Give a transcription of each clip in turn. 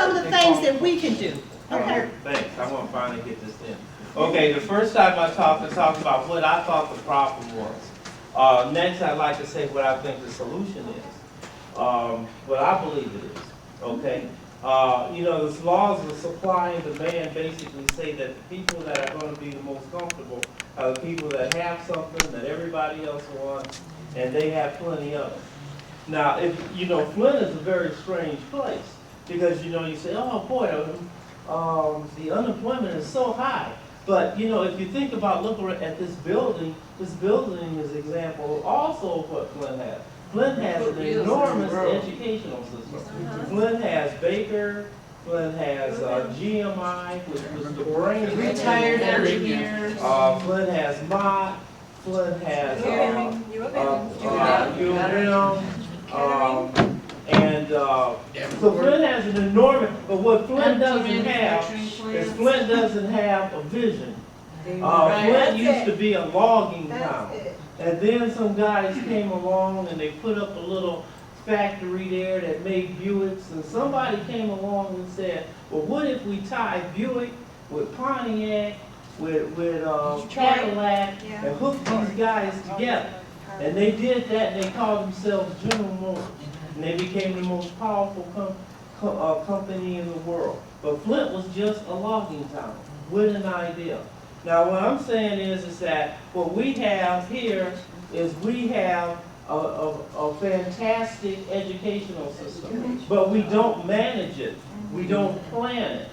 some of the things that we can do. Okay. Thanks. I want to finally get this in. Okay, the first time I talked about what I thought the problem was. Next, I'd like to say what I think the solution is. What I believe it is. Okay. You know, the laws of supply and demand basically say that the people that are going to be the most comfortable are the people that have something that everybody else wants, and they have plenty of it. Now, if you know, Flint is a very strange place because you know you say, oh boy, the unemployment is so high. But you know, if you think about looking at this building is an example also of what Flint has. Flint has an enormous educational system. Flint has Baker, Flint has GMI, which was the brain of Retired engineers. Flint has Mott, Flint has U of M, and so Flint has an enormous, but what Flint doesn't have is Flint doesn't have a vision. Flint used to be a logging town. And then some guys came along and they put up a little factory there that made Buicks, and somebody came along and said, well, what if we tie Buick with Pontiac, with Cadillac, and hook these guys together? And they did that, and they called themselves General Motors. And they became the most powerful company in the world. But Flint was just a logging town with an idea. Now what I'm saying is that what we have here is we have a fantastic educational system, but we don't manage it. We don't plan it.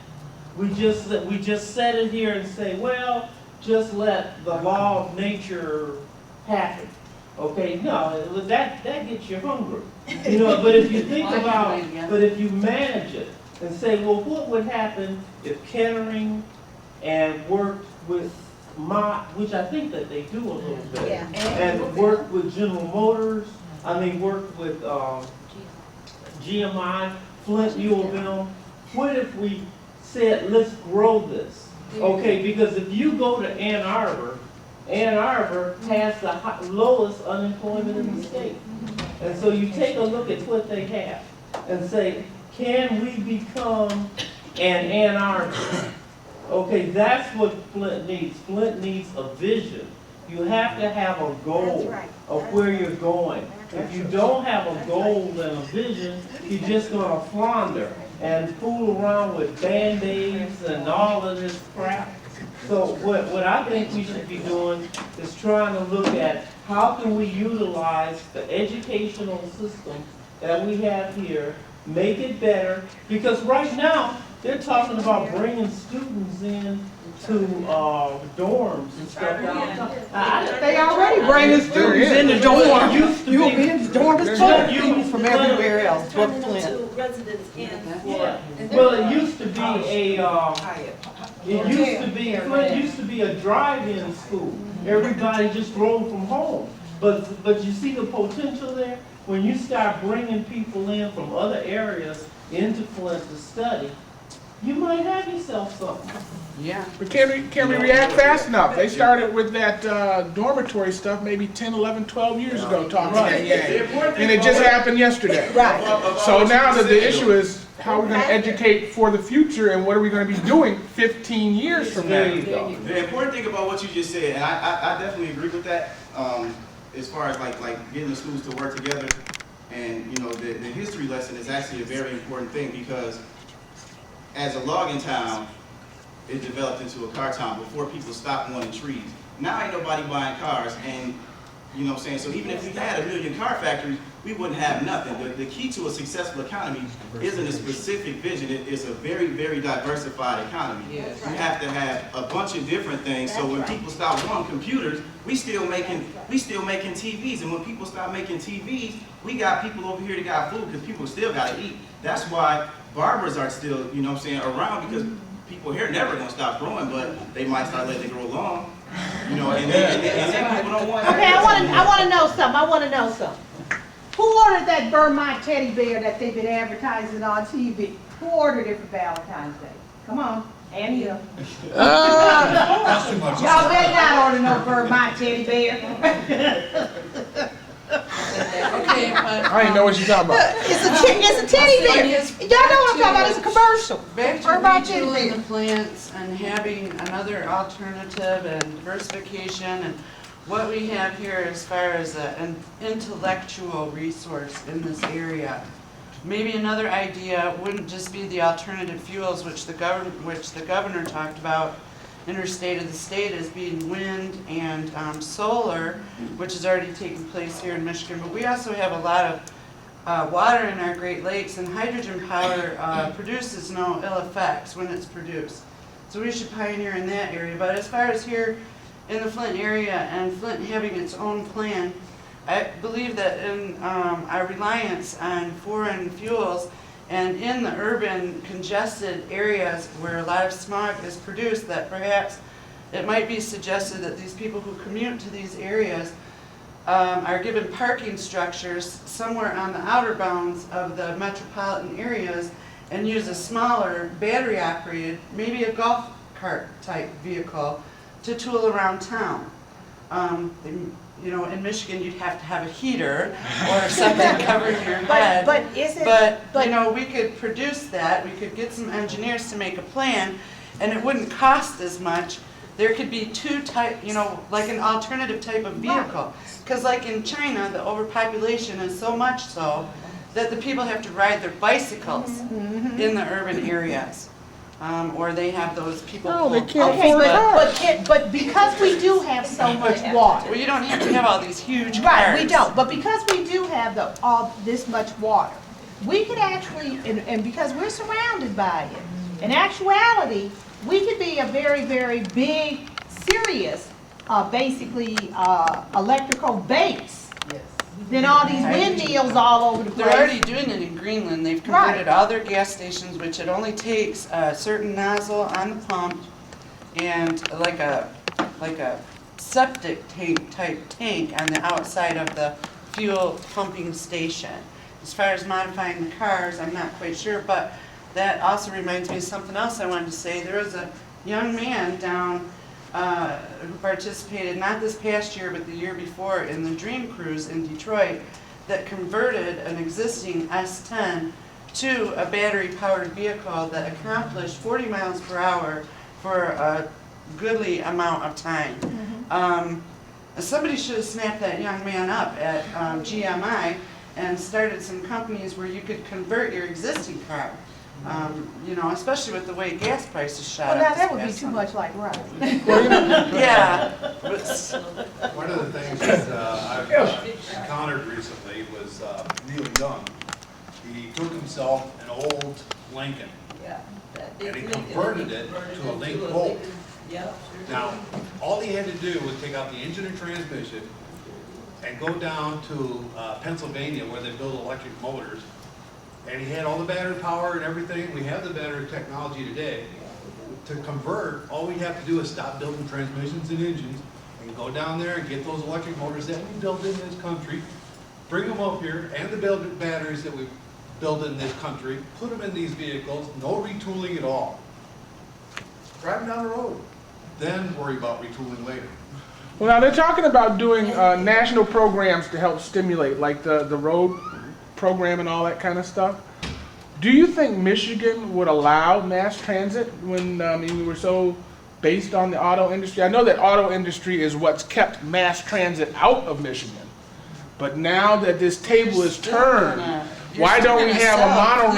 We just set it here and say, well, just let the law of nature happen. Okay, no, that gets you hungry. You know, but if you think about, but if you manage it and say, well, what would happen if Kettering and worked with Mott, which I think that they do a little bit, and worked with General Motors, worked with GMI, Flint, U of M. What if we said, let's grow this? Okay, because if you go to Ann Arbor has the lowest unemployment in the state. And so you take a look at what they have and say, can we become an Ann Arbor? Okay, that's what Flint needs. Flint needs a vision. You have to have a goal of where you're going. If you don't have a goal and a vision, you're just going to flounder and fool around with Band-Aids and all of this crap. So what I think we should be doing is trying to look at how can we utilize the educational system that we have here, make it better, because right now, they're talking about bringing students in to dorms and stuff downtown. They already bringing students in the dorm. You'll be in the dorm as well, from everywhere else but Flint. Residents in. Yeah. Well, it used to be Flint used to be a drive-in school. Everybody just drove from home. But you see the potential there? When you start bringing people in from other areas into Flint to study, you might have yourself something. Yeah. But can we react fast enough? They started with that dormitory stuff maybe 10, 11, 12 years ago talking about and it just happened yesterday. Right. So now the issue is how we're going to educate for the future and what are we going to be doing 15 years from now. The important thing about what you just said, and I definitely agree with that, as far as like getting the schools to work together, and you know the history lesson is actually a very important thing because as a logging town, it developed into a car town before people stopped wanting trees. Now ain't nobody buying cars, and you know what I'm saying? So even if we had 1 million car factories, we wouldn't have nothing. The key to a successful economy isn't a specific vision. It is a very, very diversified economy. You have to have a bunch of different things. So when people stop wanting computers, we still making TVs. And when people stop making TVs, we got people over here that got food because people still got to eat. That's why barbers are still, you know what I'm saying, around because people here never gonna stop growing, but they might start letting it grow long. You know, and then people don't want. Okay, I want to know something. Who ordered that Vermont teddy bear that they've been advertising on TV? Who ordered it for Valentine's Day? Come on, and you. That's too much. Y'all better not order no Vermont teddy bear. Okay, Okay, but. I didn't know what you're talking about. It's a teddy bear. Y'all know what I'm talking about, it's a commercial. Back to Bird by teddy retooling bear. the plants and having another alternative and diversification and what we have here as far as an intellectual resource in this area. Maybe another idea wouldn't just be the alternative fuels, which the governor talked about in her State of the State as being wind and solar, which is already taking place here in Michigan. But we also have a lot of water in our Great Lakes, and hydrogen power produces no ill effects when it's produced. So we should pioneer in that area. But as far as here in the Flint area and Flint having its own plan, I believe that in our reliance on foreign fuels and in the urban congested areas where a lot of smog is produced, that perhaps it might be suggested that these people who commute to these areas are given parking structures somewhere on the outer bounds of the metropolitan areas and use a smaller battery operated, maybe a golf cart type vehicle to tool around town. You know, in Michigan, you'd have to have a heater or something covering your head. But is it? But, you know, we could produce that, we could get some engineers to make a plan, and it wouldn't cost as much. There could be two type, you know, like an alternative type of vehicle. Because like in China, the overpopulation is so much so that the people have to ride their bicycles in the urban areas. Or they have those people. No, they pulled can't bikes. afford But because we do have so much water. Well, you don't have to have all these huge Right, cars. we don't, but because we do have all this much water, we could actually, and because we're surrounded by it, in actuality, we could be a very, very big, serious, basically, electrical base. Than all these windmills all over the place. They're already doing it in Greenland. They've converted all their gas stations, which it only takes a certain nozzle on the pump and like a septic tank type tank on the outside of the fuel pumping station. As far as modifying the cars, I'm not quite sure, but that also reminds me of something else I wanted to say. There was a young man down who participated not this past year but the year before in the Dream Cruise in Detroit that converted an existing S10 to a battery-powered vehicle that accomplished 40 miles per hour for a goodly amount of time. Somebody should have snapped that young man up at GMI and started some companies where you could convert your existing car. You know, especially with the way gas prices shot Well, up. now that would be this too past much like rice. Yeah. One of the things that I've encountered recently was Neil Young. He took himself an old Lincoln and he converted it to a Link Bolt. Now, all he had to do was take out the engine and transmission and go down to Pennsylvania where they build electric motors. And he had all the battery power and everything. We have the battery technology today. To convert, all we have to do is stop building transmissions and engines and go down there and get those electric motors that we build in this country, bring them up here, and the batteries that we build in this country, put them in these vehicles, no retooling at all. Drive them down the road. Then worry about retooling later. Well, now they're talking about doing national programs to help stimulate, like the road program and all that kind of stuff. Do you think Michigan would allow mass transit when we were so based on the auto industry? I know that auto industry is what's kept mass transit out of Michigan. But now that this table is turned, why don't we have a monorail